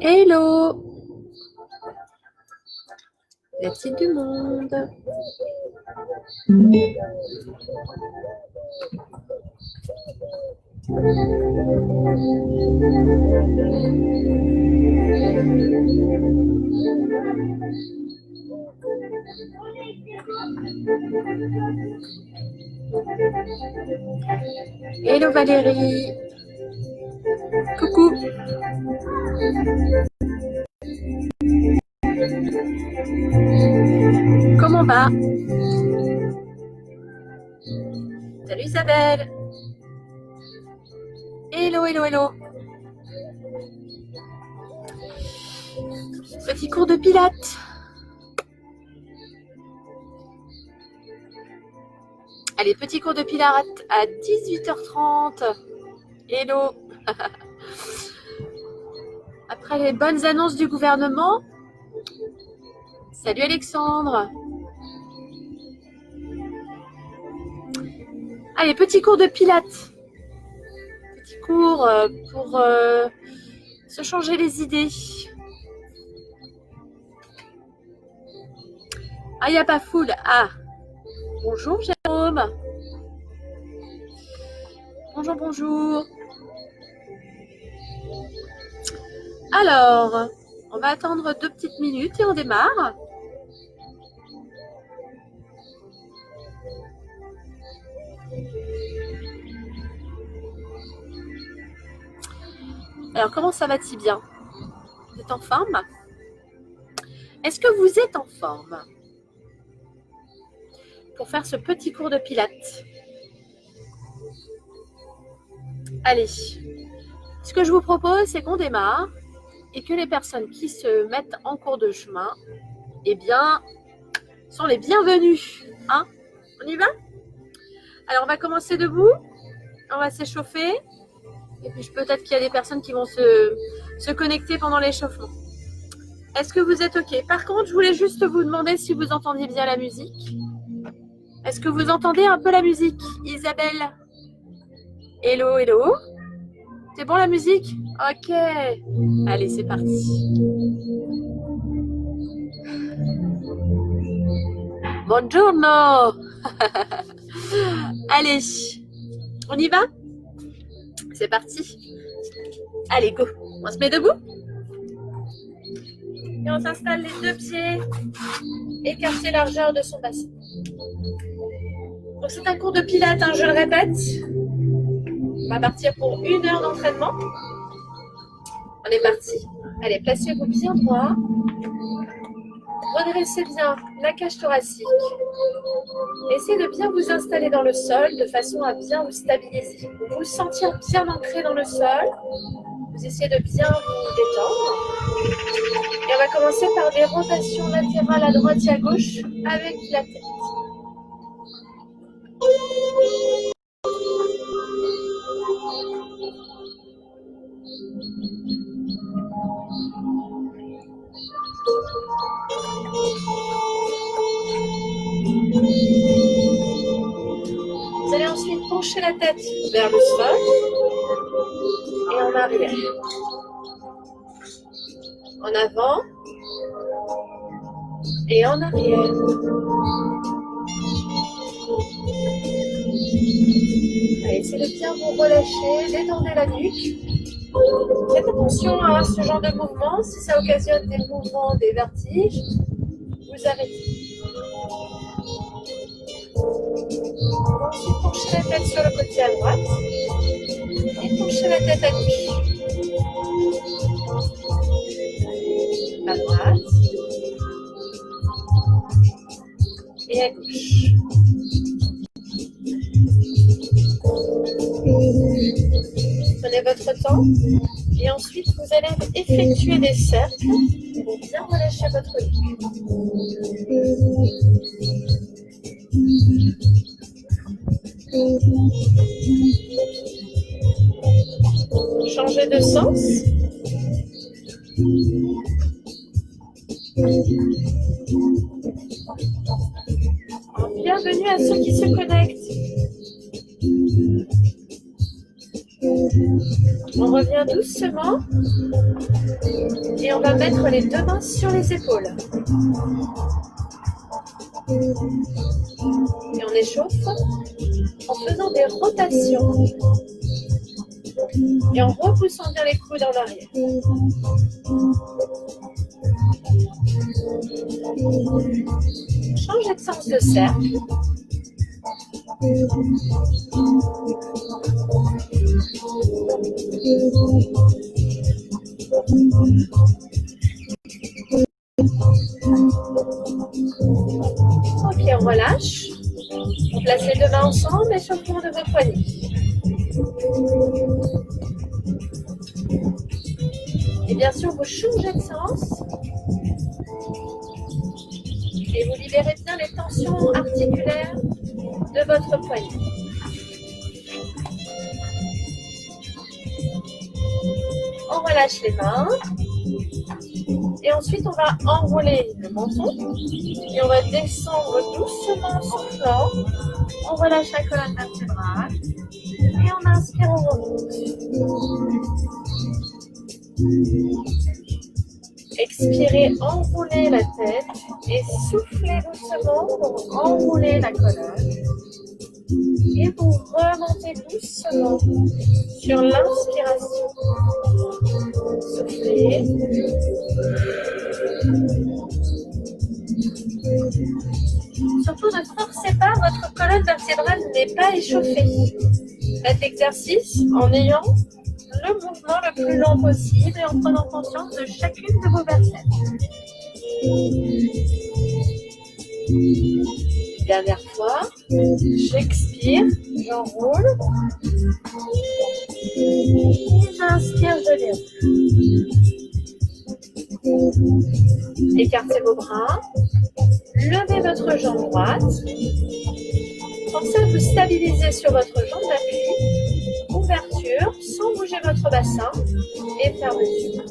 Hello, la petite du monde. Hello Valérie. Coucou. Comment va? Salut Isabelle. Hello, hello, hello. Petit cours de pilates. Allez, petit cours de pilates à 18h30. Hello. Après les bonnes annonces du gouvernement. Salut Alexandre. Allez, petit cours de pilates. Petit cours pour se changer les idées. Ah, il n'y a pas foule. Ah, bonjour Jérôme. Bonjour, bonjour. Alors, on va attendre 2 petites minutes et on démarre. Alors, comment ça va-t-il bien? Vous êtes en forme? Est-ce que vous êtes en forme pour faire ce petit cours de pilates? Allez, ce que je vous propose, c'est qu'on démarre et que les personnes qui se mettent en cours de chemin, eh bien, sont les bienvenus. Hein? On y va? Alors, on va commencer debout. On va s'échauffer. Et puis, peut-être qu'il y a des personnes qui vont se connecter pendant l'échauffement. Est-ce que vous êtes OK? Par contre, je voulais juste vous demander si vous entendiez bien la musique. Est-ce que vous entendez un peu la musique? Isabelle? Hello, hello. C'est bon la musique? OK. Allez, c'est parti. Buongiorno. Allez, on y va? C'est parti. Allez, go. On se met debout. Et on s'installe les 2 pieds écartés largeur de son bassin. Donc c'est un cours de pilates, hein, je le répète. On va partir pour 1 heure d'entraînement. On est parti. Allez, placez-vous bien droit. Redressez bien la cage thoracique. Essayez de bien vous installer dans le sol de façon à bien vous stabiliser. Vous sentir bien ancré dans le sol. Vous essayez de bien vous détendre. Et on va commencer par des rotations latérales à droite et à gauche avec la tête. Vous allez ensuite pencher la tête vers le sol et en arrière. En avant et en arrière. Allez, essayez de bien vous relâcher, détendez la nuque. Faites attention à ce genre de mouvement. Si ça occasionne des mouvements, des vertiges, vous arrêtez. Ensuite, penchez la tête sur le côté à droite et penchez la tête à gauche. À droite et à gauche. Prenez votre temps et ensuite vous allez effectuer des cercles pour bien relâcher votre nuque. Changez de sens. Bienvenue à ceux qui se connectent. On revient doucement Et on va mettre les deux mains sur les épaules. Et on échauffe en faisant des rotations et en repoussant bien les coudes en arrière. Changez de sens de cercle. Ok, on relâche. On place les deux mains ensemble, échauffement de vos poignets. Et bien sûr, vous changez de sens. Et vous libérez bien les tensions articulaires de votre poignet. On relâche les mains. Et ensuite, on va enrouler le menton. Et on va descendre doucement en soufflant. On relâche la colonne vertébrale. Et on inspire, on remonte. Expirez, enroulez la tête. Et soufflez doucement pour enrouler la colonne. Et vous remontez doucement sur l'inspiration. Soufflez. Surtout ne forcez pas, votre colonne vertébrale n'est pas échauffée. Faites l'exercice en ayant le mouvement le plus lent possible et en prenant conscience de chacune de vos vertèbres. Dernière fois, j'expire, j'enroule, et j'inspire, je déroule. Écartez vos bras, levez votre jambe droite, pensez à vous stabiliser sur votre jambe d'appui, ouverture, sans bouger votre bassin, et fermeture.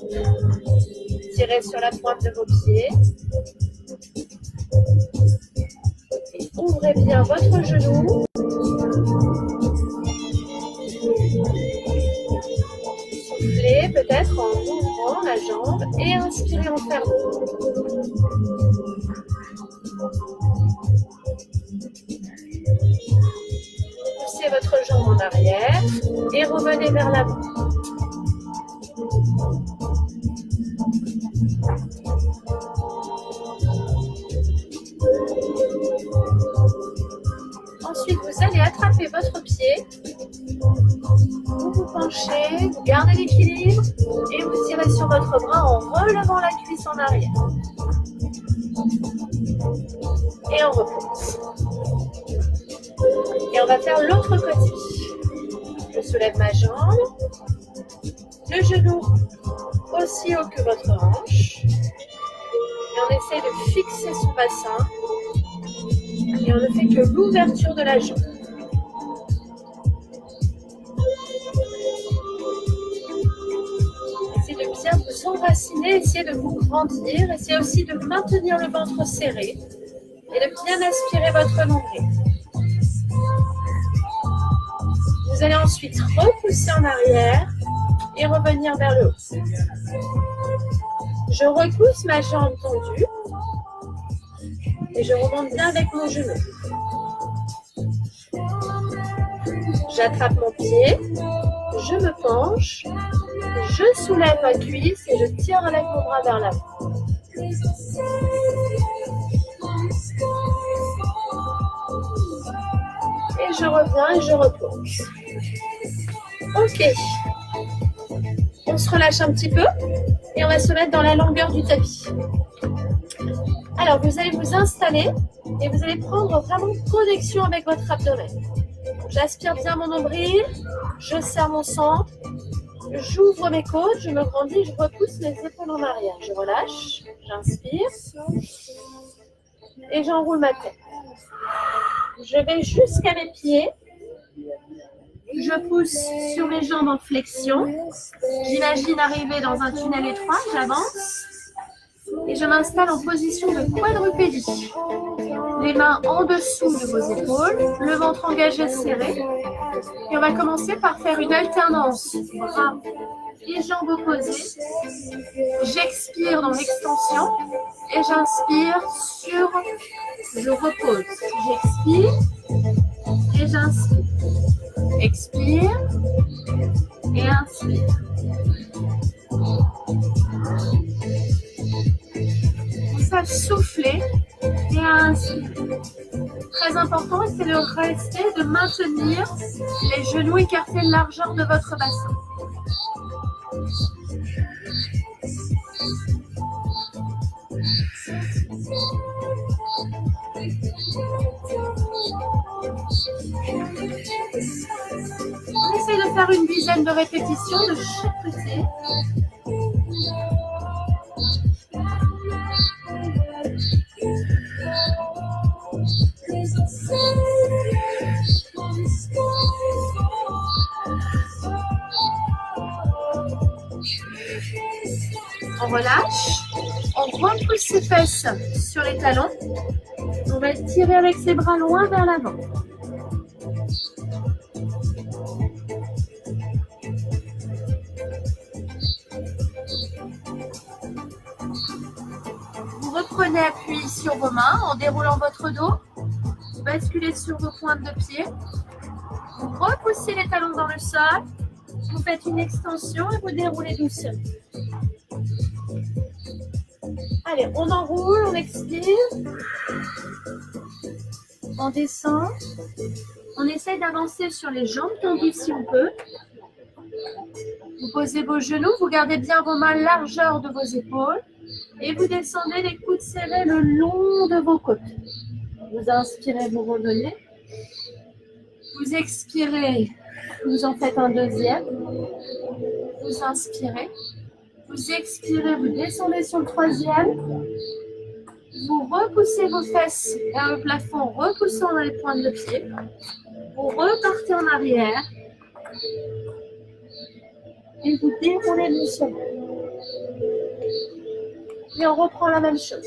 Tirez sur la pointe de vos pieds. Et ouvrez bien votre genou. Soufflez peut-être en ouvrant la jambe et inspirez en fermant. Poussez votre jambe en arrière et revenez vers l'avant. Ensuite, vous allez attraper votre pied, vous vous penchez, vous gardez l'équilibre et vous tirez sur votre bras en relevant la cuisse en arrière. Et on repousse. Et on va faire l'autre côté. Je soulève ma jambe, le genou aussi haut que votre hanche. Et on essaie de fixer son bassin. Et on ne fait que l'ouverture de la jambe. Essayez de bien vous enraciner, essayez de vous grandir, essayez aussi de maintenir le ventre serré et de bien aspirer votre nombril. Vous allez ensuite repousser en arrière et revenir vers le haut. Je repousse ma jambe tendue. Et je remonte bien avec mon genou. J'attrape mon pied, je me penche, je soulève ma cuisse et je tire avec mon bras vers l'avant. Et je reviens et je repose. Ok. On se relâche un petit peu et on va se mettre dans la longueur du tapis. Alors, vous allez vous installer et vous allez prendre vraiment connexion avec votre abdomen. J'aspire bien mon nombril, je serre mon centre, j'ouvre mes côtes, je me grandis, je repousse mes épaules en arrière. Je relâche, j'inspire et j'enroule ma tête. Je vais jusqu'à mes pieds. Je pousse sur mes jambes en flexion. J'imagine arriver dans un tunnel étroit, j'avance. Et je m'installe en position de quadrupédie. Les mains en dessous de vos épaules, le ventre engagé serré. Et on va commencer par faire une alternance bras Les jambes opposées. J'expire dans l'extension et j'inspire sur, je repose. J'expire et j'inspire. Expire et inspire. Ça souffler et inspirer. Très important, c'est de rester, de maintenir les genoux écartés de largeur de votre bassin. On essaie de faire une dizaine de répétitions de chaque côté. On relâche, on repousse ses fesses sur les talons. On va tirer avec ses bras loin vers l'avant. Vous reprenez appui sur vos mains en déroulant votre dos. Vous basculez sur vos pointes de pied. Vous repoussez les talons dans le sol. Vous faites une extension et vous déroulez doucement. Allez, on enroule, on expire. On descend. On essaye d'avancer sur les jambes tendues si on peut. Vous posez vos genoux, vous gardez bien vos mains largeur de vos épaules. Et vous descendez les coudes serrés le long de vos côtes. Vous inspirez, vous revenez. Vous expirez, vous en faites un deuxième. Vous inspirez. Vous expirez, vous descendez sur le troisième. Vous repoussez vos fesses vers le plafond, repoussant dans les pointes de pied. Vous repartez en arrière. Et vous déroulez doucement. Et on reprend la même chose.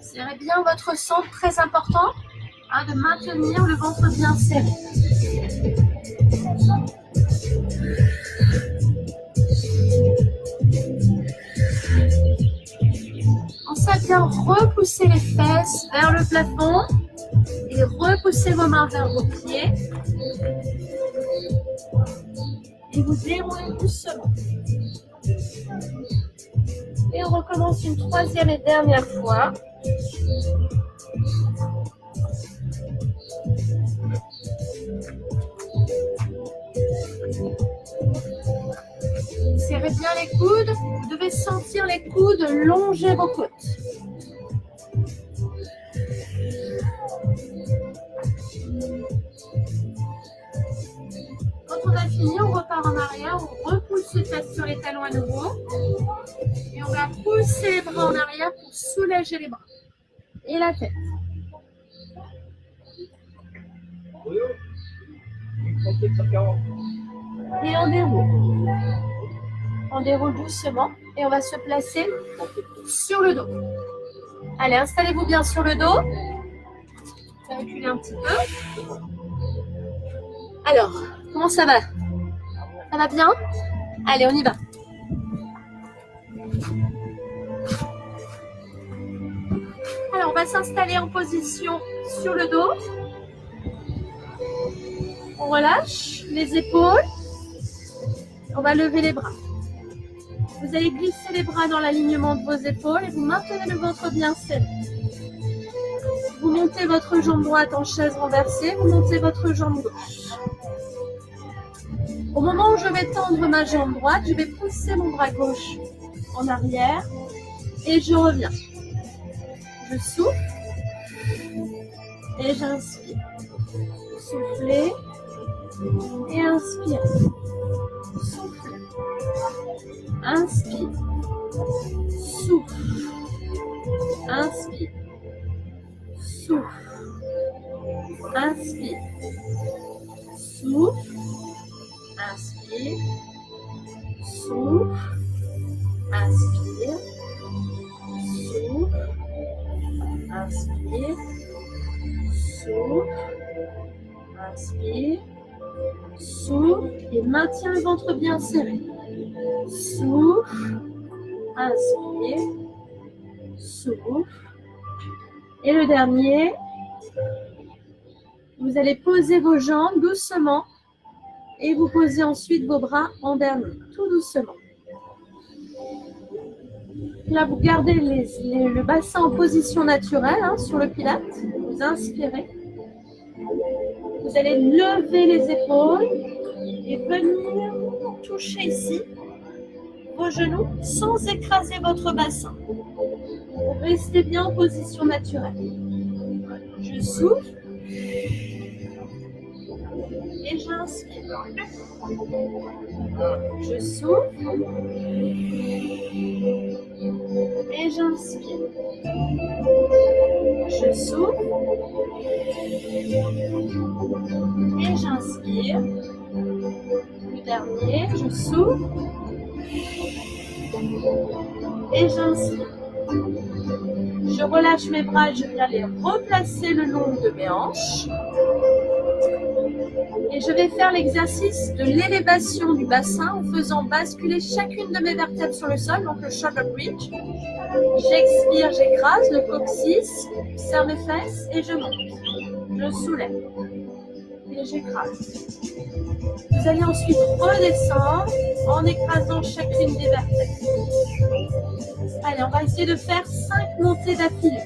Serrez bien votre centre, très important, de maintenir le ventre bien serré. Pensez à bien repousser les fesses vers le plafond et repoussez vos mains vers vos pieds. Et vous déroulez doucement. Et on recommence une troisième et dernière fois. Serrez bien les coudes. Vous devez sentir les coudes longer vos côtes. Quand on a fini, on repart en arrière, on repousse les fesses sur les talons à nouveau. Et on va pousser les bras en arrière pour soulager les bras. Et la tête. Et on déroule. On déroule doucement et on va se placer sur le dos. Allez, installez-vous bien sur le dos. Je vais reculer un petit peu. Alors, comment ça va? Ça va bien? Allez, on y va. Alors, on va s'installer en position sur le dos. On relâche les épaules. On va lever les bras. Vous allez glisser les bras dans l'alignement de vos épaules et vous maintenez le ventre bien serré. Vous montez votre jambe droite en chaise renversée, vous montez votre jambe gauche. Au moment où je vais tendre ma jambe droite, je vais pousser mon bras gauche en arrière et je reviens. Je souffle et j'inspire. Soufflez et inspirez. Souffle. Inspire. Souffle. Inspire. Souffle. Inspire. Souffle. Inspire. Souffle. Inspire. Souffle. Inspire. Souffle. Inspire. Souffle. Et maintiens le ventre bien serré. Souffle. Inspire. Souffle. Et le dernier. Vous allez poser vos jambes doucement. Et vous posez ensuite vos bras en dernier. Tout doucement. Là, vous gardez le bassin en position naturelle sur le pilate. Vous inspirez. Vous allez lever les épaules et venir toucher ici vos genoux sans écraser votre bassin. Restez bien en position naturelle. Je souffle et j'inspire. Je souffle et j'inspire. Je souffle et j'inspire. Le dernier, je souffle et j'inspire. Je relâche mes bras et je viens les replacer le long de mes hanches. Et je vais faire l'exercice de l'élévation du bassin en faisant basculer chacune de mes vertèbres sur le sol, donc le shoulder bridge. J'expire, j'écrase le coccyx, serre mes fesses et je monte. Je soulève et j'écrase. Vous allez ensuite redescendre en écrasant chacune des vertèbres. Allez, on va essayer de faire 5 montées d'affilée.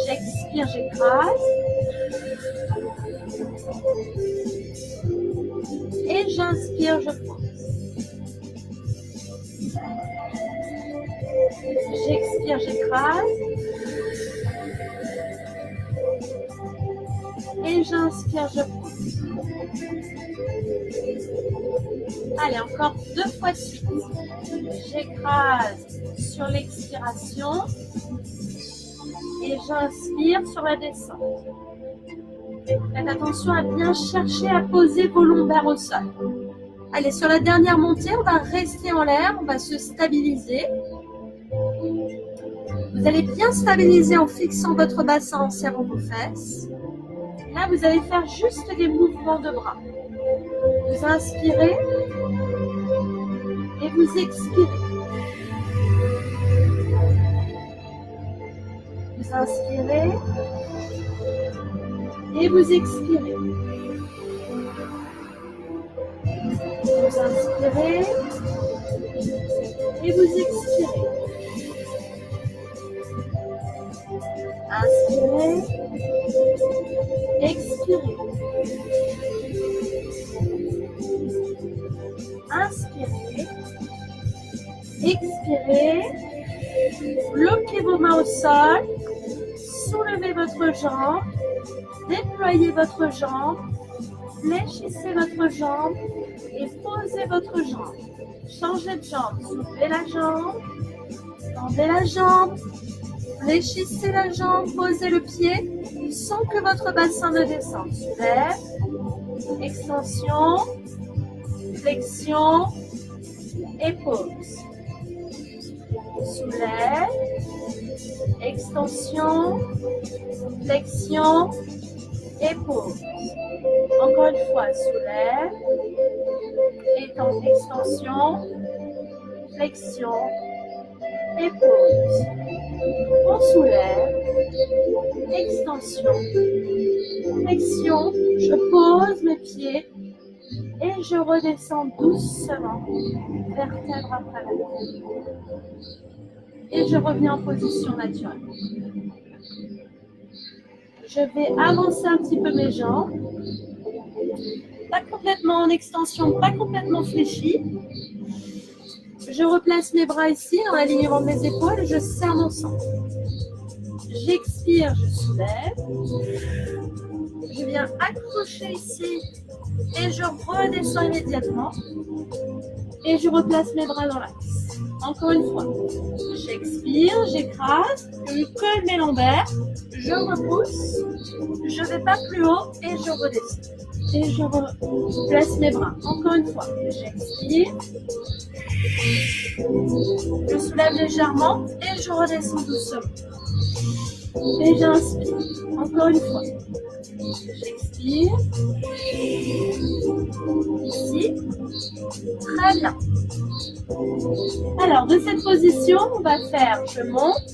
J'expire, j'écrase. Et j'inspire, je pose. J'expire, j'écrase. Et j'inspire, je pose. Allez, encore 2 fois de suite. J'écrase sur l'expiration. Et j'inspire sur la descente. Faites attention à bien chercher à poser vos lombaires au sol. Allez, sur la dernière montée, on va rester en l'air, on va se stabiliser. Vous allez bien stabiliser en fixant votre bassin, en serrant vos fesses. Là, vous allez faire juste des mouvements de bras. Vous inspirez et vous expirez. Vous inspirez et vous expirez. Vous inspirez et vous expirez. Inspirez, expirez. Inspirez, expirez. Bloquez vos mains au sol. Soulevez votre jambe. Déployez votre jambe. Fléchissez votre jambe et posez votre jambe. Changez de jambe. Soulevez la jambe. Tendez la jambe. Fléchissez la jambe. Posez le pied sans que votre bassin ne descende. Soulève. Extension. Flexion. Et pose. Soulève. Extension. Flexion. Et pose. Encore une fois, soulève, extension, flexion et pose. On soulève, extension, flexion, je pose mes pieds et je redescends doucement, vertèbre après vertèbre. Et je reviens en position naturelle. Je vais avancer un petit peu mes jambes. Pas complètement en extension, pas complètement fléchie. Je replace mes bras ici dans l'alignement de mes épaules et je serre mon centre. J'expire, je soulève. Je viens accrocher ici et je redescends immédiatement. Et je replace mes bras dans l'axe. Encore une fois. J'expire, j'écrase, je colle mes lombaires, je repousse, je ne vais pas plus haut et je redescends. Et je replace mes bras. Encore une fois. J'expire. Je soulève légèrement et je redescends doucement. Et j'inspire. Encore une fois. J'expire. Ici. Très bien. Alors, de cette position, on va faire, je monte.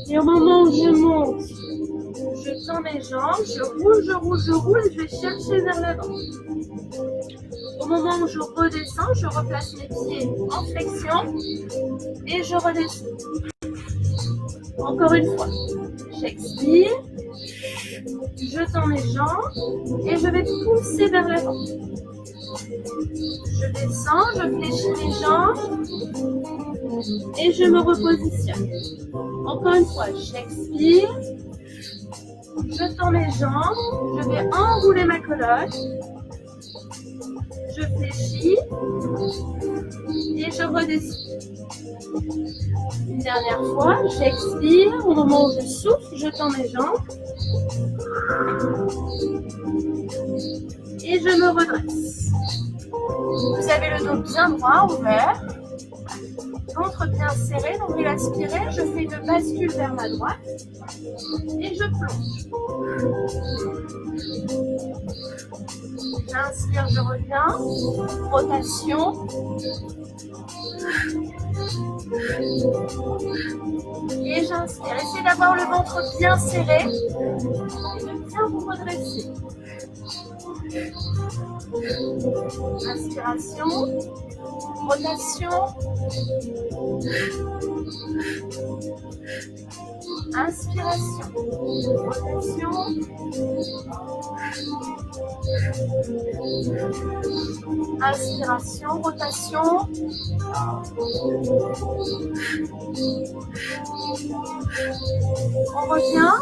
Et au moment où je monte, je tends mes jambes, je roule et je vais chercher vers l'avant. Au moment où je redescends, je replace mes pieds en flexion et je redescends. Encore une fois, j'expire, je tends mes jambes et je vais pousser vers l'avant. Je descends, je fléchis mes jambes et je me repositionne. Encore une fois, j'expire, je tends mes jambes, je vais enrouler ma colonne, je fléchis et je redescends. Une dernière fois, j'expire, au moment où je souffle, je tends mes jambes et je me redresse. Vous avez le dos bien droit, ouvert, ventre bien serré, donc vous aspirez, je fais une bascule vers ma droite et je plonge. J'inspire, je reviens, rotation. Et j'inspire, essayez d'avoir le ventre bien serré et de bien vous redresser. Inspiration, rotation. Inspiration, rotation. Inspiration, rotation. On revient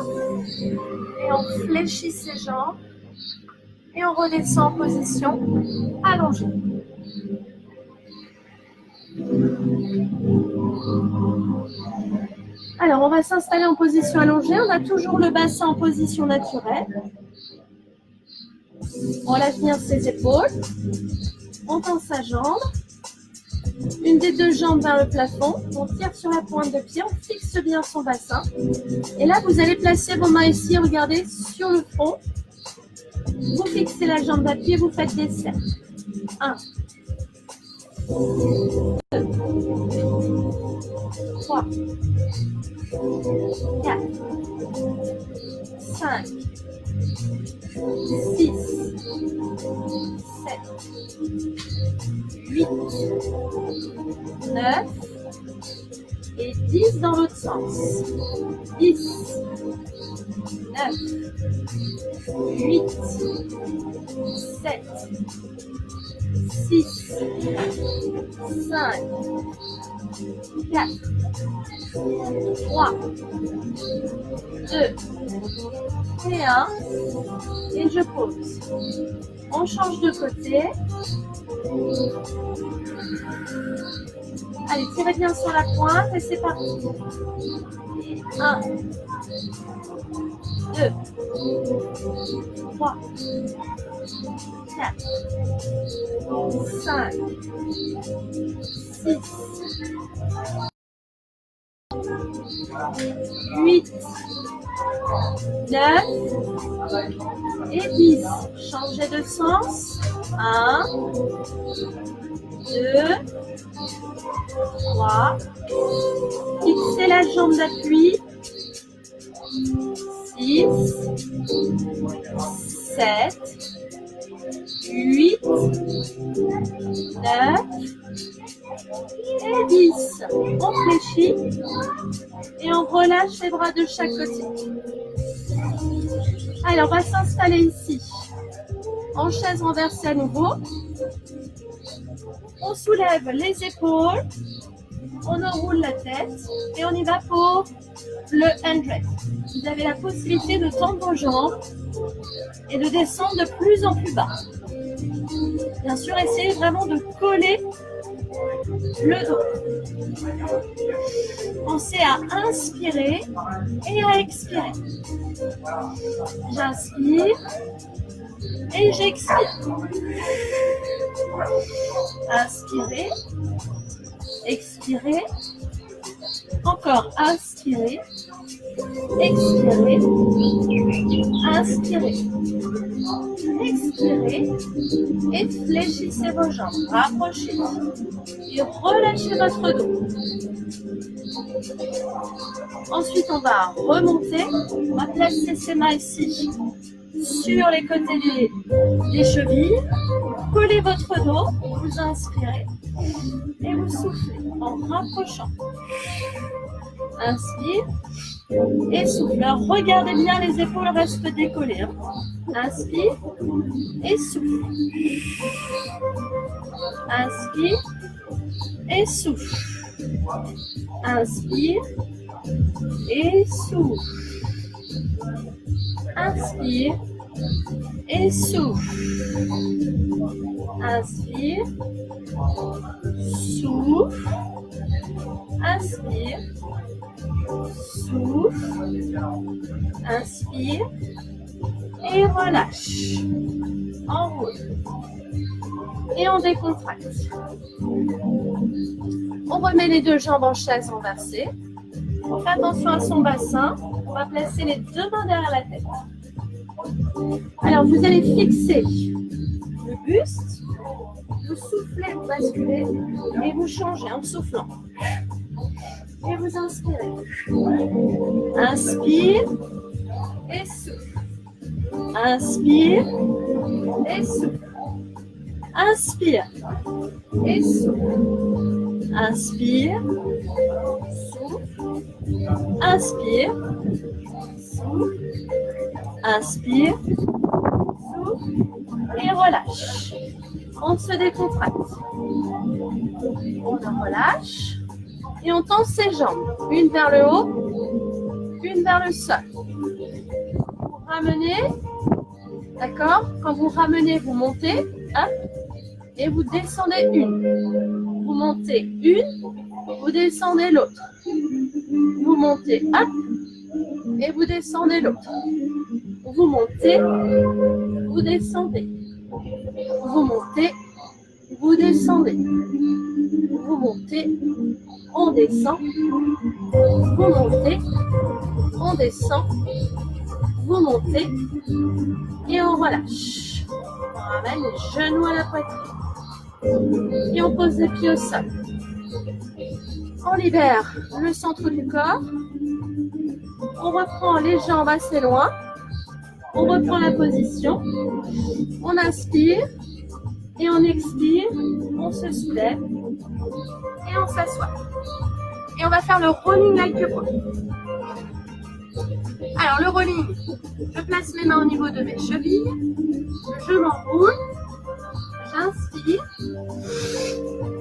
et on fléchit ses jambes et on redescend en position allongée. Alors, on va s'installer en position allongée. On a toujours le bassin en position naturelle. On lâche bien ses épaules. On tend sa jambe. Une des deux jambes vers le plafond. On tire sur la pointe de pied. On fixe bien son bassin. Et là, vous allez placer vos mains ici, regardez, sur le front. Vous fixez la jambe d'appui et vous faites des cercles. 1, 2, 3, 4, 5, 6, 7, 8, 9 et 10 dans l'autre sens. 10, 9, 8, 7, 6, 5, 4, 3, 2 et 1. Et je pose. On change de côté. Allez, tirez bien sur la pointe et c'est parti. 1, 2, 3, 4, 5, 6, 8, 9 et 10. Changez de sens. 1, 2, 3. Fixez la jambe d'appui. 6, 7, 8, 9 et 10. On fléchit et on relâche les bras de chaque côté. Alors, on va s'installer ici en chaise renversée à nouveau. On soulève les épaules, on enroule la tête et on y va pour le 100. Vous avez la possibilité de tendre vos jambes et de descendre de plus en plus bas. Bien sûr, essayez vraiment de coller le dos. Pensez à inspirer et à expirer. J'inspire et j'expire. Inspirez, expirez. Encore inspirez Expirez. Inspirez. Expirez. Et fléchissez vos jambes. Rapprochez. Et relâchez votre dos. Ensuite, on va remonter. On va placer ses mains ici sur les côtés des chevilles. Collez votre dos. Vous inspirez. Et vous soufflez en rapprochant. Inspire. Et souffle. Alors, regardez bien, les épaules restent décollées. Inspire. Et souffle. Inspire. Et souffle. Inspire. Et souffle. Inspire. Et souffle. Inspire. Souffle. Inspire. Souffle. Inspire. Et relâche. Enroule. Et on décontracte. On remet les deux jambes en chaise renversée. On fait attention à son bassin. On va placer les deux mains derrière la tête. Alors, vous allez fixer le buste. Vous soufflez, vous basculez et vous changez en soufflant. Et vous inspirez. Inspire et souffle. Inspire et souffle. Inspire et souffle. Inspire, souffle. Inspire, souffle. Inspire, souffle. Et relâche. On se décontracte. On relâche. Et on tend ses jambes. Une vers le haut, une vers le sol. Vous ramenez. D'accord? Quand vous ramenez, vous montez. Hop. Et vous descendez une. Vous montez une. Vous descendez l'autre. Vous montez. Hop. Et vous descendez l'autre. Vous montez. Vous descendez. Vous montez. Vous descendez. Vous montez. On descend. Vous montez. On descend. Vous montez. Et on relâche. On ramène les genoux à la poitrine. Et on pose les pieds au sol. On libère le centre du corps. On reprend les jambes assez loin. On reprend la position. On inspire. Et on expire. On se soulève. Et on s'assoit. Et on va faire le rolling like a pro. Alors le rolling, je place mes mains au niveau de mes chevilles. Je m'enroule. J'inspire.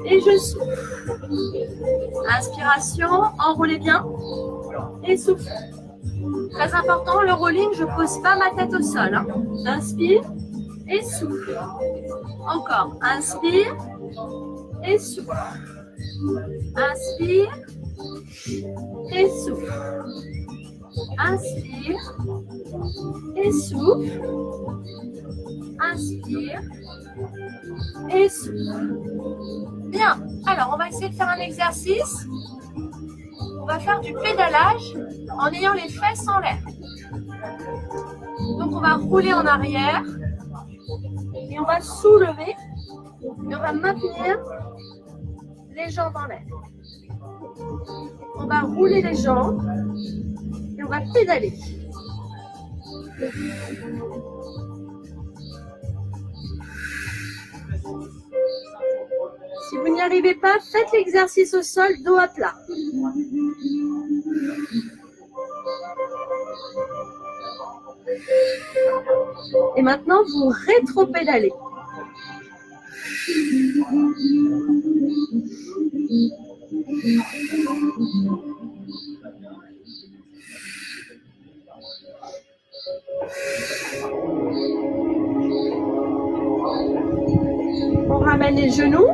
Et je souffle. Inspiration, enroulez bien. Et souffle. Très important, le rolling, je ne pose pas ma tête au sol. Inspire et souffle. Encore. Inspire et souffle. Inspire et souffle. Inspire et souffle. Inspire et souffle. Bien. Alors, on va essayer de faire un exercice. On va faire du pédalage en ayant les fesses en l'air. Donc, on va rouler en arrière et on va soulever et on va maintenir les jambes en l'air. On va rouler les jambes et on va pédaler. Si vous n'y arrivez pas, faites l'exercice au sol, dos à plat. Et maintenant, vous rétro-pédalez. On ramène les genoux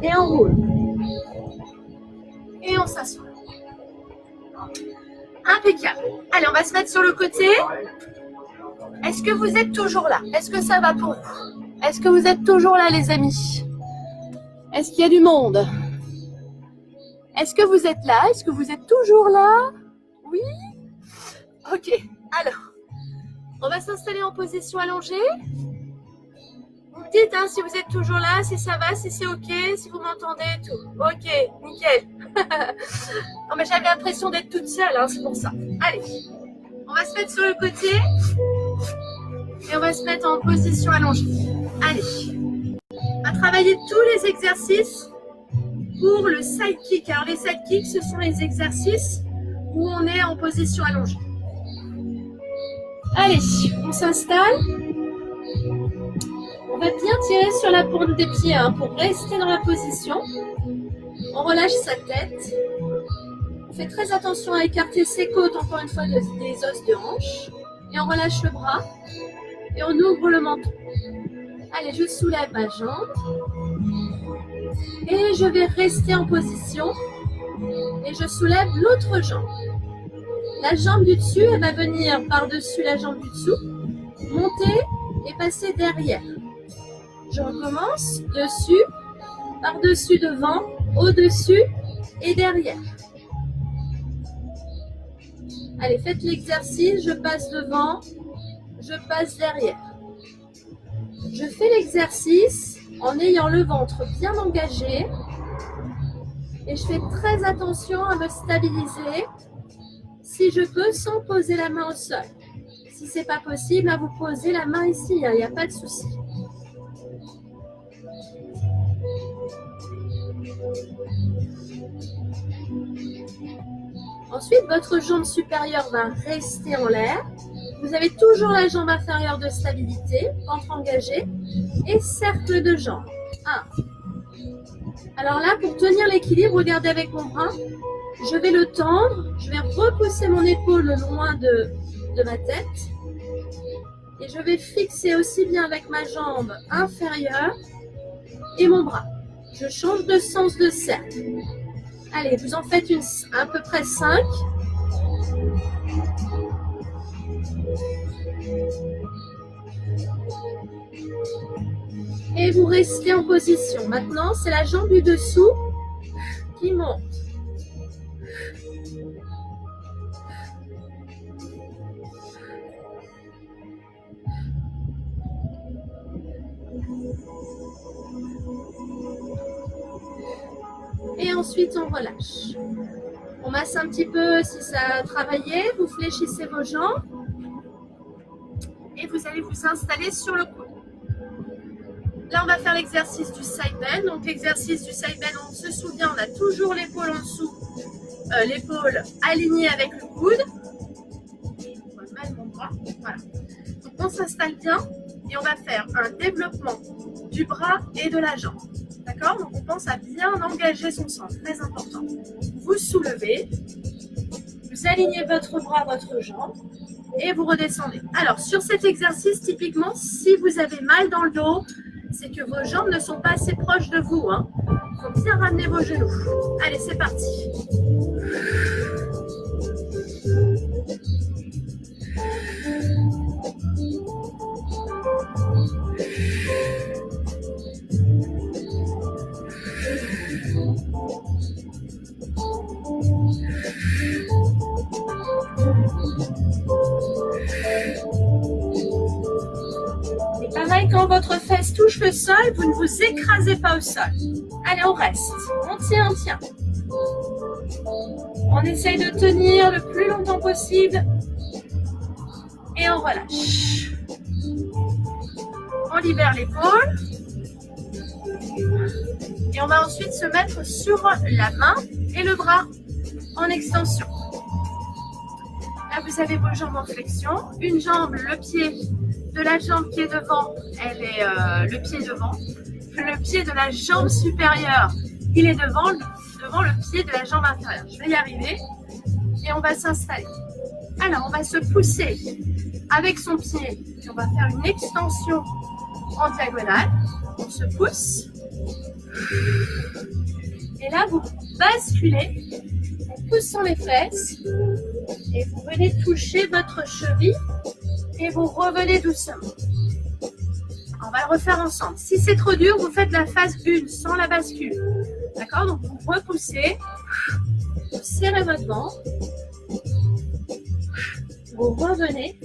et on roule. Et on s'assoit. Impeccable. Allez, on va se mettre sur le côté. Est-ce que vous êtes toujours là? Est-ce que ça va pour vous? Est-ce que vous êtes toujours là, les amis? Est-ce qu'il y a du monde? Est-ce que vous êtes là? Est-ce que vous êtes toujours là? Oui. Ok, alors, on va s'installer en position allongée. Vous me dites hein, si vous êtes toujours là, si ça va, si c'est ok, si vous m'entendez et tout. Ok, nickel. Non mais j'avais l'impression d'être toute seule, hein, c'est pour ça. Allez, on va se mettre sur le côté et on va se mettre en position allongée. Allez, on va travailler tous les exercices pour le side kick. Alors les side kicks, ce sont les exercices où on est en position allongée. Allez, on s'installe. On va bien tirer sur la pointe des pieds hein, pour rester dans la position. On relâche sa tête. On fait très attention à écarter ses côtes, encore une fois, des os de hanche. Et on relâche le bras. Et on ouvre le menton. Allez, je soulève ma jambe. Et je vais rester en position. Et je soulève l'autre jambe. La jambe du dessus, elle va venir par-dessus la jambe du dessous. Monter et passer derrière. Je recommence, dessus, par-dessus, devant, au-dessus et derrière. Allez, faites l'exercice, je passe devant, je passe derrière. Je fais l'exercice en ayant le ventre bien engagé et je fais très attention à me stabiliser si je peux sans poser la main au sol. Si ce n'est pas possible, là, vous posez la main ici, il n'y a pas de souci. Ensuite, votre jambe supérieure va rester en l'air. Vous avez toujours la jambe inférieure de stabilité, ventre engagé, et cercle de jambes. 1. Alors là, pour tenir l'équilibre, regardez avec mon bras. Je vais le tendre, je vais repousser mon épaule loin de ma tête. Et je vais fixer aussi bien avec ma jambe inférieure et mon bras. Je change de sens de cercle. Allez, vous en faites à peu près 5. Et vous restez en position. Maintenant, c'est la jambe du dessous qui monte. Et ensuite, on relâche. On masse un petit peu si ça a travaillé. Vous fléchissez vos jambes. Et vous allez vous installer sur le coude. Là, on va faire l'exercice du side bend. Donc, l'exercice du side bend, on se souvient, on a toujours l'épaule en dessous. L'épaule alignée avec le coude. On va mettre mon bras. Voilà. Donc, on s'installe bien. Et on va faire un développement du bras et de la jambe. D'accord? Donc, on pense à bien engager son centre. Très important. Vous soulevez. Vous alignez votre bras, votre jambe. Et vous redescendez. Alors, sur cet exercice, typiquement, si vous avez mal dans le dos, c'est que vos jambes ne sont pas assez proches de vous. Il faut bien ramener vos genoux. Allez, c'est parti. Et pareil, quand votre fesse touche le sol, vous ne vous écrasez pas au sol. Allez, on reste. On tient, on tient. On essaye de tenir le plus longtemps possible. Et on relâche. On libère l'épaule. Et on va ensuite se mettre sur la main et le bras en extension. Là, vous avez vos jambes en flexion. Une jambe, le pied de la jambe qui est devant, elle est le pied devant. Le pied de la jambe supérieure, il est devant le pied de la jambe inférieure. Je vais y arriver. Et on va s'installer. Alors, on va se pousser avec son pied. Et on va faire une extension en diagonale. On se pousse. Et là, vous basculez en poussant les fesses. Et vous venez toucher votre cheville. Et vous revenez doucement. On va le refaire ensemble. Si c'est trop dur, vous faites la phase 1 sans la bascule. D'accord? Donc, vous repoussez. Vous serrez votre ventre. Vous revenez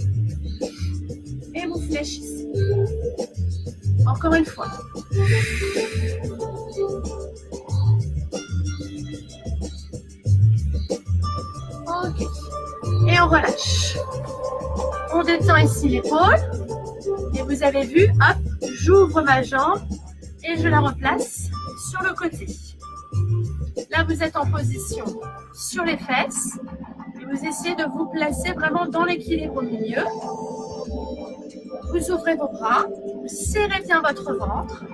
et vous fléchissez. Encore une fois. Ok. Et on relâche. On détend ici l'épaule. Et vous avez vu, hop, j'ouvre ma jambe et je la replace sur le côté. Là, vous êtes en position sur les fesses. Et vous essayez de vous placer vraiment dans l'équilibre au milieu. Vous ouvrez vos bras, vous serrez bien votre ventre.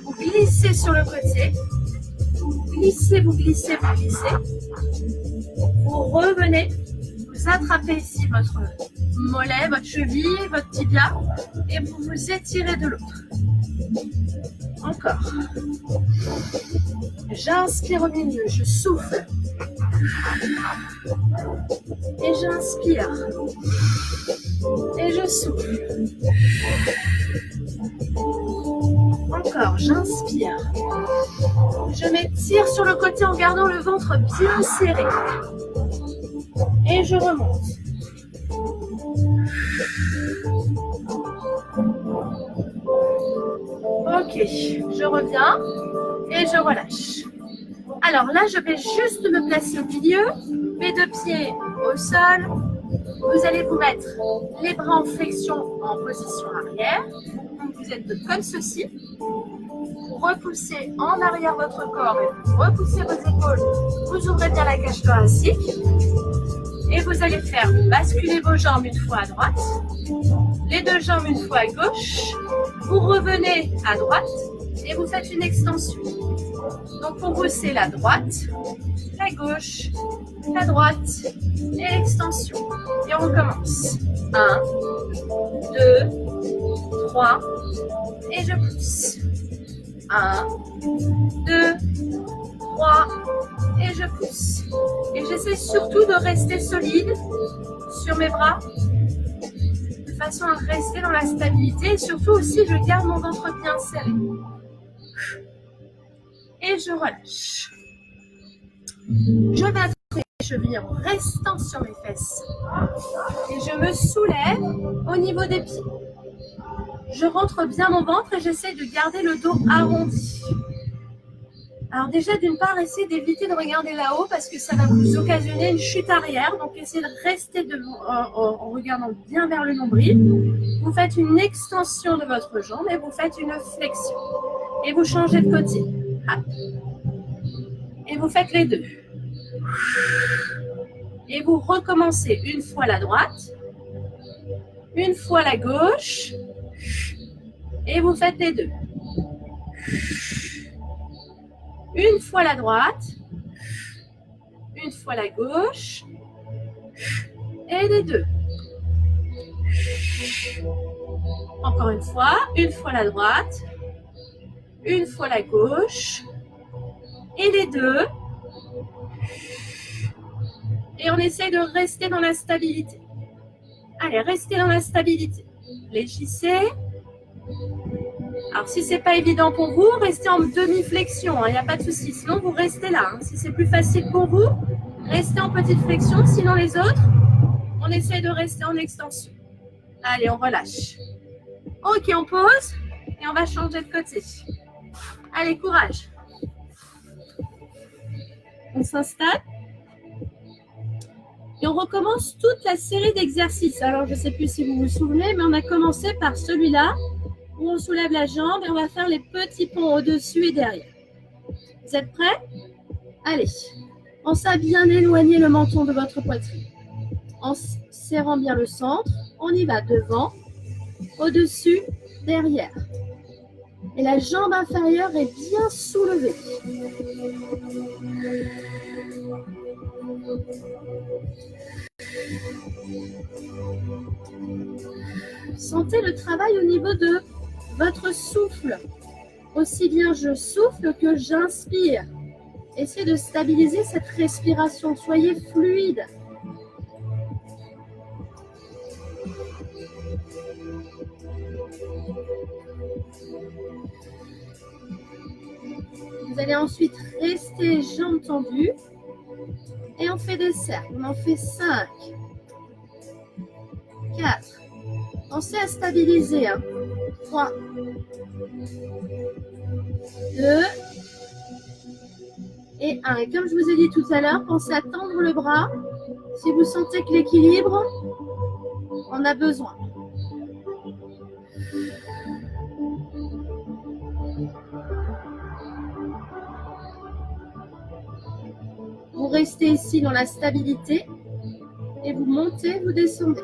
Vous glissez sur le côté. Vous glissez, vous glissez, vous glissez. Vous revenez, vous attrapez ici votre mollet, votre cheville, votre tibia et vous vous étirez de l'autre. Encore. J'inspire au milieu, je souffle. Et j'inspire. Et je souffle. Encore, j'inspire. Je m'étire sur le côté en gardant le ventre bien serré. Et je remonte. Ok, je reviens et je relâche. Alors là, je vais juste me placer au milieu, mes deux pieds au sol. Vous allez vous mettre les bras en flexion en position arrière. Donc vous êtes comme ceci. Vous repoussez en arrière votre corps et vous repoussez vos épaules. Vous ouvrez bien la cage thoracique. Et vous allez faire basculer vos jambes une fois à droite, les deux jambes une fois à gauche. Vous revenez à droite et vous faites une extension. Donc pour vous, c'est la droite, la gauche, la droite et l'extension. Et on recommence. 1, 2, 3 et je pousse. 1, 2, 3 et je pousse. Et j'essaie surtout de rester solide sur mes bras de façon à rester dans la stabilité et surtout aussi je garde mon ventre bien serré. Et je relâche. Je vais attraper les chevilles en restant sur mes fesses. Et je me soulève au niveau des pieds. Je rentre bien mon ventre et j'essaie de garder le dos arrondi. Alors déjà, d'une part, essayez d'éviter de regarder là-haut parce que ça va vous occasionner une chute arrière. Donc, essayez de rester en regardant bien vers le nombril. Vous faites une extension de votre jambe et vous faites une flexion. Et vous changez de côté. Hop. Et vous faites les deux. Et vous recommencez une fois la droite, une fois la gauche. Et vous faites les deux. Une fois la droite, une fois la gauche, et les deux. Encore une fois la droite, une fois la gauche, et les deux. Et on essaie de rester dans la stabilité. Allez, restez dans la stabilité. Fléchissez. Alors, si ce n'est pas évident pour vous, restez en demi-flexion, il n'y a pas de souci. Sinon, vous restez là. Si c'est plus facile pour vous, restez en petite flexion. Sinon, les autres, on essaie de rester en extension. Allez, on relâche. Ok, on pose et on va changer de côté. Allez, courage. On s'installe. Et on recommence toute la série d'exercices. Alors, je ne sais plus si vous vous souvenez, mais on a commencé par celui-là, où on soulève la jambe et on va faire les petits ponts au-dessus et derrière. Vous êtes prêts? Allez, pensez à bien éloigner le menton de votre poitrine. En serrant bien le centre, on y va devant, au-dessus, derrière. Et la jambe inférieure est bien soulevée. Sentez le travail au niveau de votre souffle. Aussi bien je souffle que j'inspire. Essayez de stabiliser cette respiration. Soyez fluide. Vous allez ensuite rester jambes tendues. Et on fait des cercles. On en fait 5. 4. Pensez à stabiliser. 3, 2 et 1. Et comme je vous ai dit tout à l'heure, pensez à tendre le bras si vous sentez que l'équilibre en a besoin. Vous restez ici dans la stabilité et vous montez, vous descendez.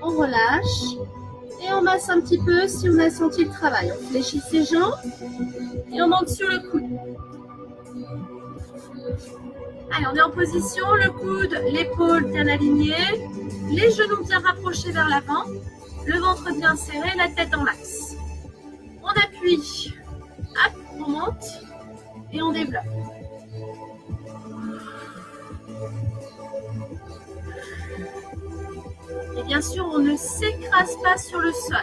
On relâche et on masse un petit peu si on a senti le travail. On fléchit ses jambes et on monte sur le coude. Allez, on est en position, le coude, l'épaule bien alignée, les genoux bien rapprochés vers l'avant, le ventre bien serré, la tête en max. On appuie, hop, on monte et on développe. Et bien sûr, on ne s'écrase pas sur le sol.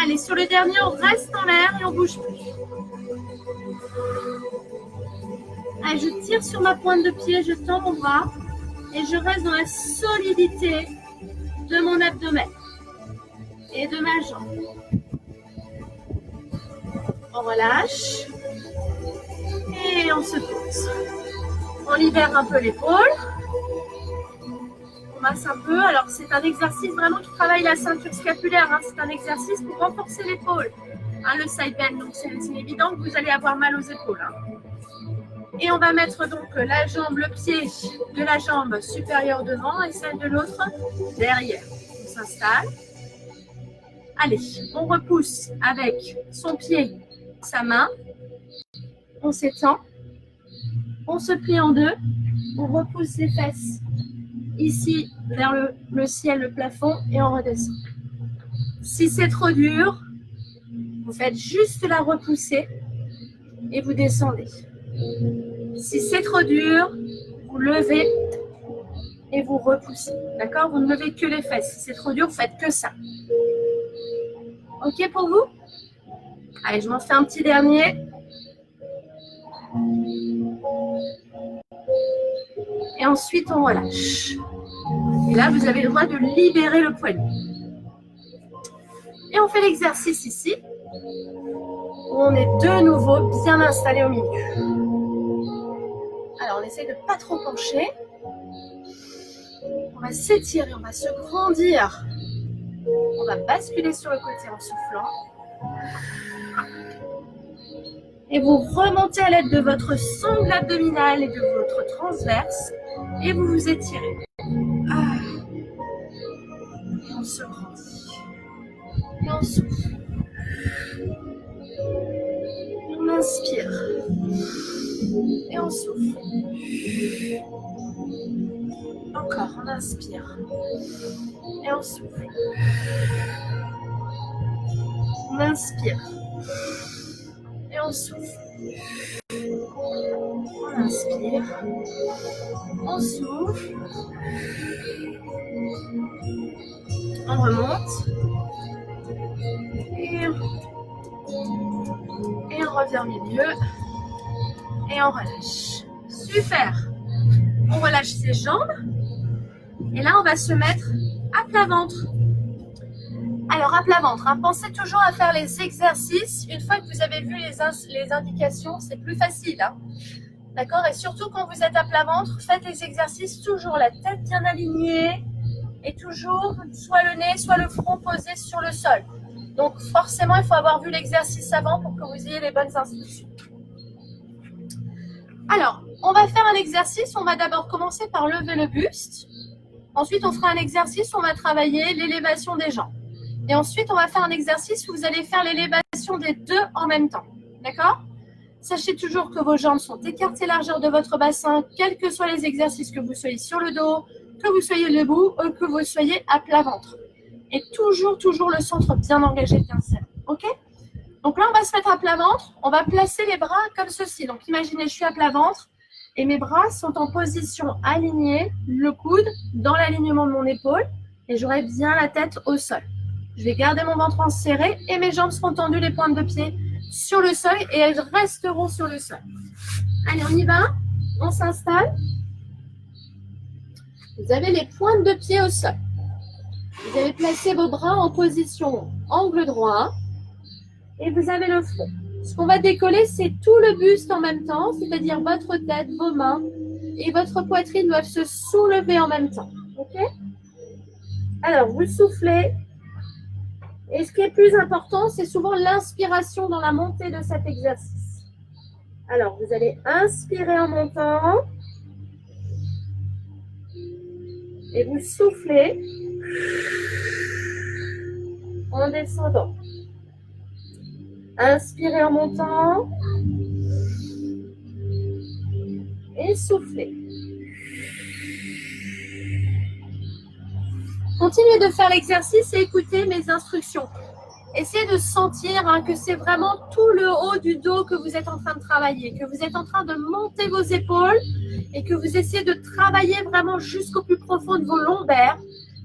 Allez, sur le dernier, on reste en l'air et on bouge plus. Allez, je tire sur ma pointe de pied, je tends mon bras et je reste dans la solidité de mon abdomen et de ma jambe. On relâche et on se pose. On libère un peu l'épaule. On masse un peu. Alors, c'est un exercice vraiment qui travaille la ceinture scapulaire. C'est un exercice pour renforcer l'épaule. Le side bend, donc c'est évident que vous allez avoir mal aux épaules. Et on va mettre donc la jambe, le pied de la jambe supérieure devant et celle de l'autre derrière. On s'installe. Allez, on repousse avec son pied, sa main. On s'étend. On se plie en deux. On repousse les fesses ici vers le ciel, le plafond et on redescend. Si c'est trop dur, vous faites juste la repousser et vous descendez. Si c'est trop dur, vous levez et vous repoussez. D'accord? Vous ne levez que les fesses. Si c'est trop dur, vous faites que ça. Ok pour vous? Allez, je m'en fais un petit dernier. Et ensuite, on relâche. Et là, vous avez le droit de libérer le poignet. Et on fait l'exercice ici, où on est de nouveau bien installé au milieu. Alors, on essaie de ne pas trop pencher. On va s'étirer, on va se grandir. On va basculer sur le côté en soufflant. Et vous remontez à l'aide de votre sangle abdominale et de votre transverse. Et vous vous étirez. Et on se grandit. Et on souffle. Et on inspire. Et on souffle. Encore, on inspire. Et on souffle. On inspire. Et on souffle. On inspire. On souffle. On remonte. Et on revient au milieu. Et on relâche. Super. On relâche ses jambes. Et là, on va se mettre à plat ventre. Alors, à plat ventre, pensez toujours à faire les exercices. Une fois que vous avez vu les indications, c'est plus facile. D'accord? Et surtout, quand vous êtes à plat ventre, faites les exercices toujours la tête bien alignée et toujours soit le nez, soit le front posé sur le sol. Donc, forcément, il faut avoir vu l'exercice avant pour que vous ayez les bonnes instructions. Alors, on va faire un exercice. On va d'abord commencer par lever le buste. Ensuite, on fera un exercice où on va travailler l'élévation des jambes. Et ensuite, on va faire un exercice où vous allez faire l'élévation des deux en même temps. D'accord? Sachez toujours que vos jambes sont écartées largeur de votre bassin, quels que soient les exercices, que vous soyez sur le dos, que vous soyez debout ou que vous soyez à plat ventre. Et toujours le centre bien engagé, bien serré. Ok? Donc là, on va se mettre à plat ventre. On va placer les bras comme ceci. Donc imaginez, je suis à plat ventre et mes bras sont en position alignée, le coude dans l'alignement de mon épaule et j'aurai bien la tête au sol. Je vais garder mon ventre serré et mes jambes seront tendues, les pointes de pied sur le sol et elles resteront sur le sol. Allez, on y va. On s'installe. Vous avez les pointes de pied au sol. Vous avez placé vos bras en position angle droit et vous avez le front. Ce qu'on va décoller, c'est tout le buste en même temps, c'est-à-dire votre tête, vos mains et votre poitrine doivent se soulever en même temps. Ok? Alors, vous soufflez. Et ce qui est plus important, c'est souvent l'inspiration dans la montée de cet exercice. Alors, vous allez inspirer en montant. Et vous soufflez en descendant. Inspirez en montant. Et soufflez. Continuez de faire l'exercice et écoutez mes instructions. Essayez de sentir que c'est vraiment tout le haut du dos que vous êtes en train de travailler, que vous êtes en train de monter vos épaules et que vous essayez de travailler vraiment jusqu'au plus profond de vos lombaires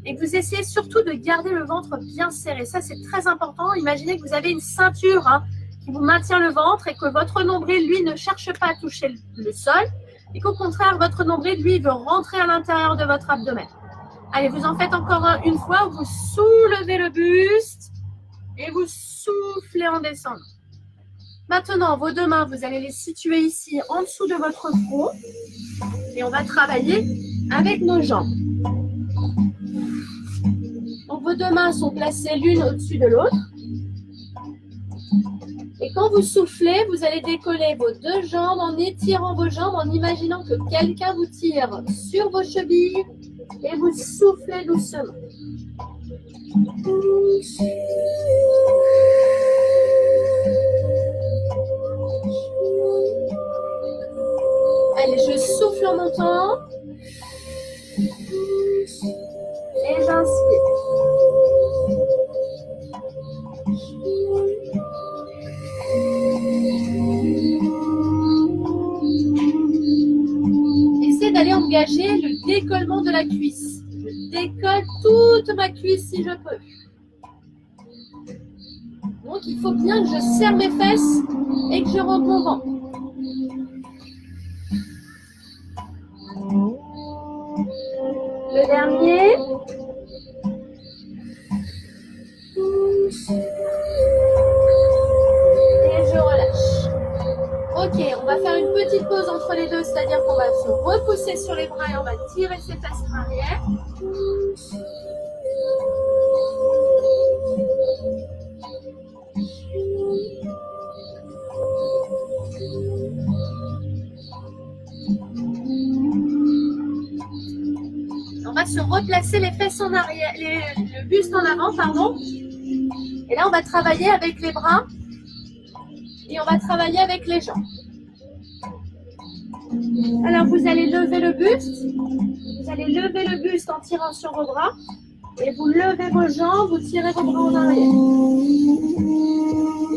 et que vous essayez surtout de garder le ventre bien serré. Ça, c'est très important. Imaginez que vous avez une ceinture qui vous maintient le ventre et que votre nombril, lui, ne cherche pas à toucher le sol et qu'au contraire, votre nombril, lui, veut rentrer à l'intérieur de votre abdomen. Allez, vous en faites encore une fois. Vous soulevez le buste et vous soufflez en descendant. Maintenant, vos deux mains, vous allez les situer ici en dessous de votre front. Et on va travailler avec nos jambes. Donc, vos deux mains sont placées l'une au-dessus de l'autre. Et quand vous soufflez, vous allez décoller vos deux jambes en étirant vos jambes, en imaginant que quelqu'un vous tire sur vos chevilles. Et vous soufflez doucement. Allez, je souffle en montant. Et j'inspire. Essayez d'aller engager le décollement de la cuisse. Je décolle toute ma cuisse si je peux. Donc, il faut bien que je serre mes fesses et que je rentre mon ventre. Le dernier. Et je relâche. Ok, on va faire une petite pause entre les deux, c'est-à-dire qu'on va se repousser sur les bras et on va tirer ses fesses en arrière. On va se replacer les fesses en arrière, le buste en avant, pardon. Et là, on va travailler avec les bras et on va travailler avec les jambes. Alors, vous allez lever le buste. Vous allez lever le buste en tirant sur vos bras. Et vous levez vos jambes, vous tirez vos bras en arrière.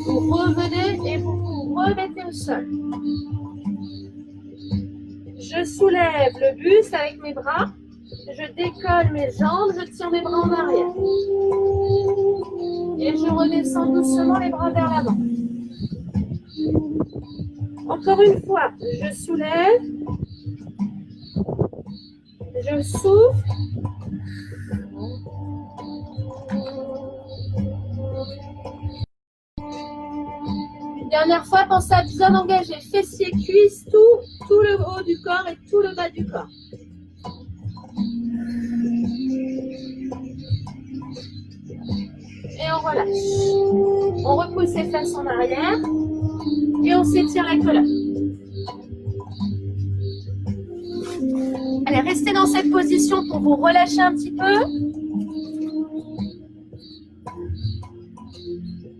Vous revenez et vous vous remettez au sol. Je soulève le buste avec mes bras. Je décolle mes jambes, je tire mes bras en arrière. Et je redescends doucement les bras vers l'avant. Encore une fois, je soulève. Je souffle. Une dernière fois, pensez à bien engager fessiers, cuisses, tout le haut du corps et tout le bas du corps. Et on relâche. On repousse les fesses en arrière et on s'étire la colonne. Allez, restez dans cette position pour vous relâcher un petit peu.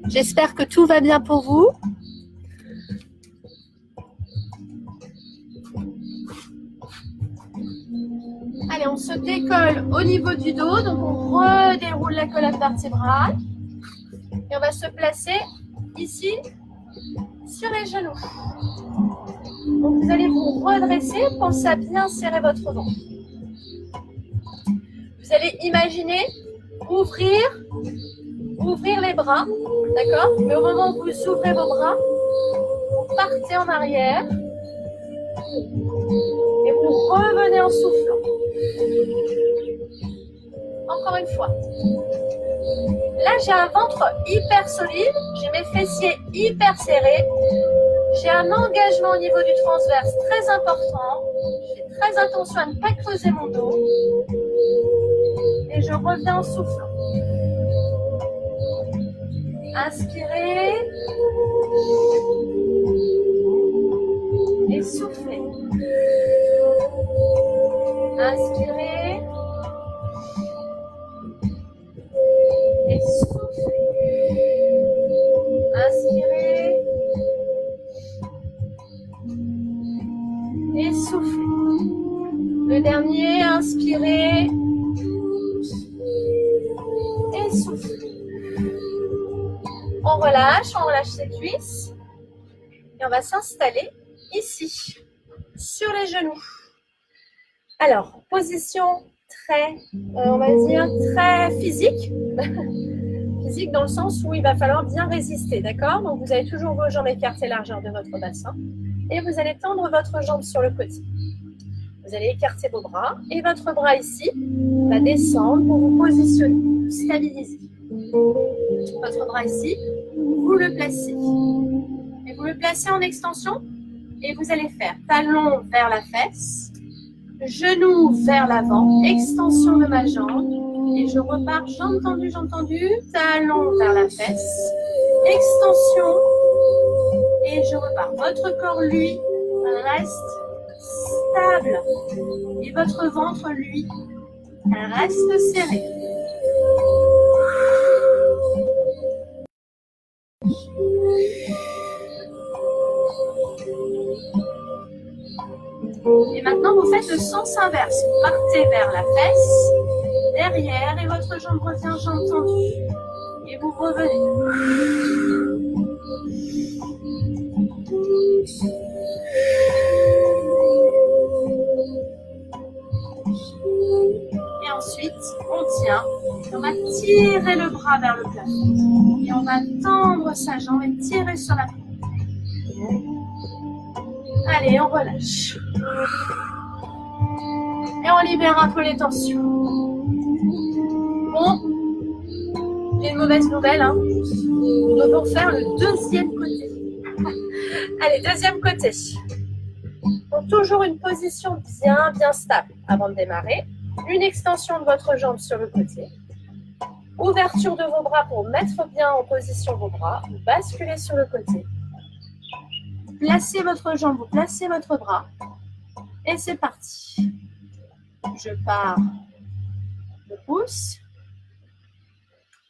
J'espère que tout va bien pour vous. se décolle au niveau du dos, donc on redéroule la colonne vertébrale. Et on va se placer ici sur les genoux. Donc vous allez vous redresser, pensez à bien serrer votre ventre. Vous allez imaginer ouvrir les bras, d'accord? Mais au moment où vous ouvrez vos bras, vous partez en arrière et vous revenez en soufflant. Encore une fois. Là, j'ai un ventre hyper solide, j'ai mes fessiers hyper serrés, j'ai un engagement au niveau du transverse très important, j'ai très attention à ne pas creuser mon dos et je reviens en soufflant. Inspirez et soufflez. Inspirez et soufflez. Inspirez et soufflez. Le dernier, inspirez et soufflez. On relâche ses cuisses et on va s'installer ici, sur les genoux. Alors, position très, on va dire, très physique. Physique dans le sens où il va falloir bien résister, d'accord? Donc, vous avez toujours vos jambes écartées largeur de votre bassin et vous allez tendre votre jambe sur le côté. Vous allez écarter vos bras et votre bras ici va descendre pour vous positionner, vous stabiliser. Votre bras ici, vous le placez. Et vous le placez en extension et vous allez faire talon vers la fesse, genou vers l'avant, extension de ma jambe et je repars jambe tendue, talon vers la fesse, extension et je repars. Votre corps, lui, reste stable et votre ventre, lui, reste serré. Et maintenant, vous faites le sens inverse. Vous partez vers la fesse, derrière, et votre jambe revient jambe tendue. Et vous revenez. Et ensuite, on tient. On va tirer le bras vers le plafond. Et on va tendre sa jambe et tirer sur la paume. Allez, on relâche. Et on libère un peu les tensions. Bon, j'ai une mauvaise nouvelle. Nous devons faire le deuxième côté. Allez, deuxième côté. Donc, toujours une position bien stable avant de démarrer. Une extension de votre jambe sur le côté. Ouverture de vos bras pour mettre bien en position vos bras. Vous basculez sur le côté. Placez votre jambe, vous placez votre bras. Et c'est parti. Je pars. Je pousse.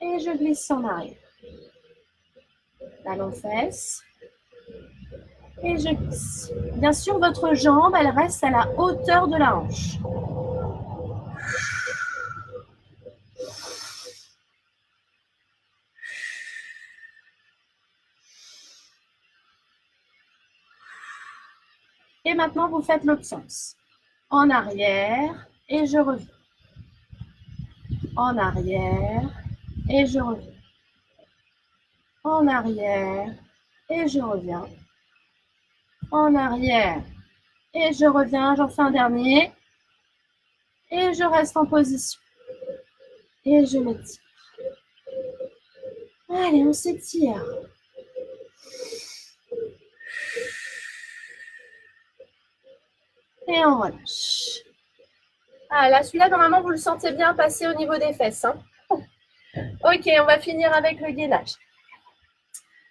Et je glisse en arrière. Talon fesse. Et je glisse. Bien sûr, votre jambe, elle reste à la hauteur de la hanche. Et maintenant, vous faites l'autre sens. En arrière et je reviens. En arrière et je reviens. En arrière et je reviens. En arrière et je reviens. J'en fais un dernier. Et je reste en position. Et je m'étire. Allez, on s'étire. Et on relâche. Ah là, celui-là, normalement, vous le sentez bien passer au niveau des fesses. Ok, on va finir avec le gainage.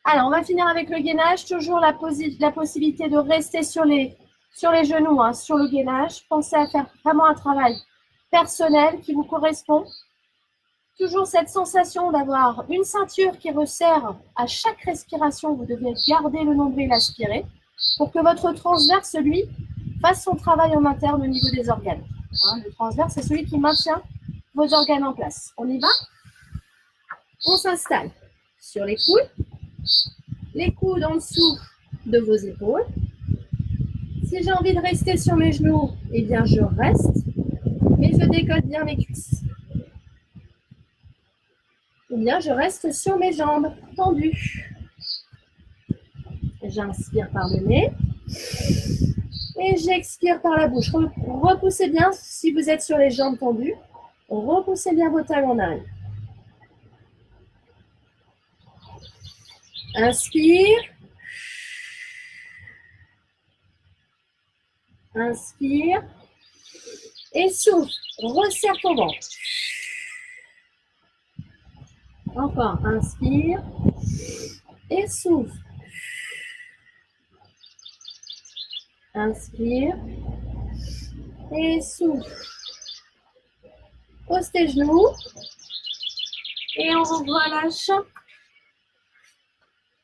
Alors, on va finir avec le gainage. Toujours la possibilité de rester sur les genoux, sur le gainage. Pensez à faire vraiment un travail personnel qui vous correspond. Toujours cette sensation d'avoir une ceinture qui resserre à chaque respiration. Vous devez garder le nombril aspiré pour que votre transverse, lui, fasse son travail en interne au niveau des organes. Hein, le transverse, c'est celui qui maintient vos organes en place. On y va? On s'installe sur les coudes en dessous de vos épaules. Si j'ai envie de rester sur mes genoux, eh bien je reste, mais je décolle bien mes cuisses. Ou bien je reste sur mes jambes tendues. J'inspire par le nez et j'expire par la bouche. Repoussez bien si vous êtes sur les jambes tendues. Repoussez bien vos talons en arrière. Inspire. Inspire. Et souffle. Resserre ton ventre. Encore. Inspire. Et souffle. Inspire. Et souffle. Pose tes genoux. Et on relâche.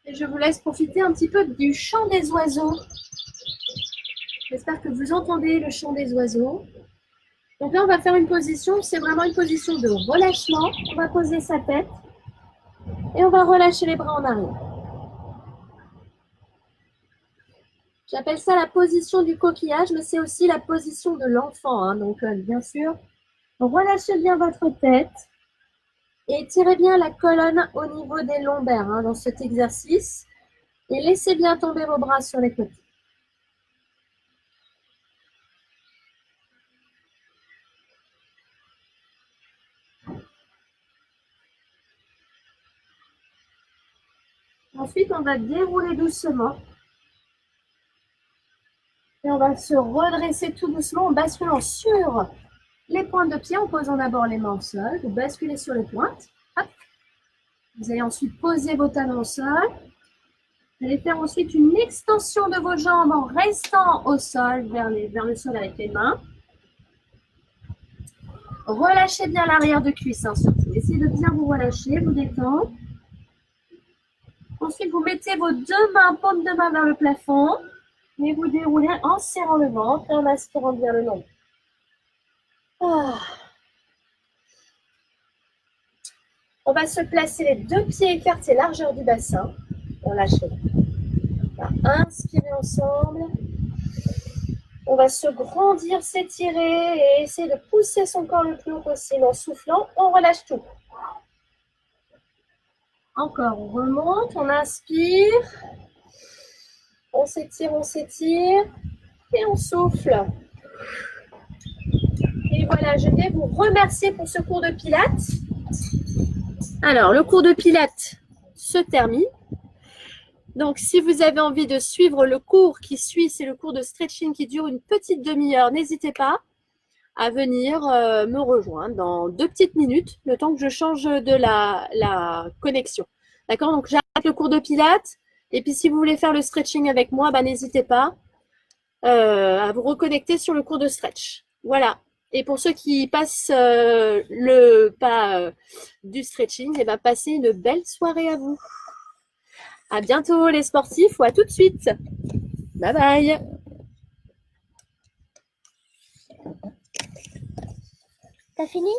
Et je vous laisse profiter un petit peu du chant des oiseaux. J'espère que vous entendez le chant des oiseaux. Donc là, on va faire une position, c'est vraiment une position de relâchement. On va poser sa tête et on va relâcher les bras en arrière. J'appelle ça la position du coquillage, mais c'est aussi la position de l'enfant. Hein. Donc bien sûr, relâchez bien votre tête et tirez bien la colonne au niveau des lombaires hein, dans cet exercice. Et laissez bien tomber vos bras sur les côtés. Ensuite, on va dérouler doucement. Et on va se redresser tout doucement en basculant sur les pointes de pied, en posant d'abord les mains au sol. Vous basculez sur les pointes. Hop. Vous allez ensuite poser vos talons au sol. Vous allez faire ensuite une extension de vos jambes en restant au sol, vers le sol avec les mains. Relâchez bien l'arrière de cuisse, hein, surtout. Essayez de bien vous relâcher, vous détendre. Ensuite, vous mettez vos deux mains, paumes de main vers le plafond. Et vous déroulez en serrant le ventre et en aspirant bien le nombril. Ah. On va se placer les deux pieds écartés largeur du bassin. On lâche. On va inspirer ensemble. On va se grandir, s'étirer et essayer de pousser son corps le plus haut possible. En soufflant, on relâche tout. Encore, on remonte, on inspire. On s'étire et on souffle. Et voilà, je vais vous remercier pour ce cours de pilates. Alors, le cours de pilates se termine. Donc, si vous avez envie de suivre le cours qui suit, c'est le cours de stretching qui dure une petite demi-heure. N'hésitez pas à venir me rejoindre dans 2 petites minutes, le temps que je change de la connexion. D'accord? Donc, j'arrête le cours de pilates. Et puis, si vous voulez faire le stretching avec moi, n'hésitez pas à vous reconnecter sur le cours de stretch. Voilà. Et pour ceux qui passent le pas du stretching, passez une belle soirée à vous. À bientôt les sportifs ou à tout de suite. Bye bye. T'as fini ?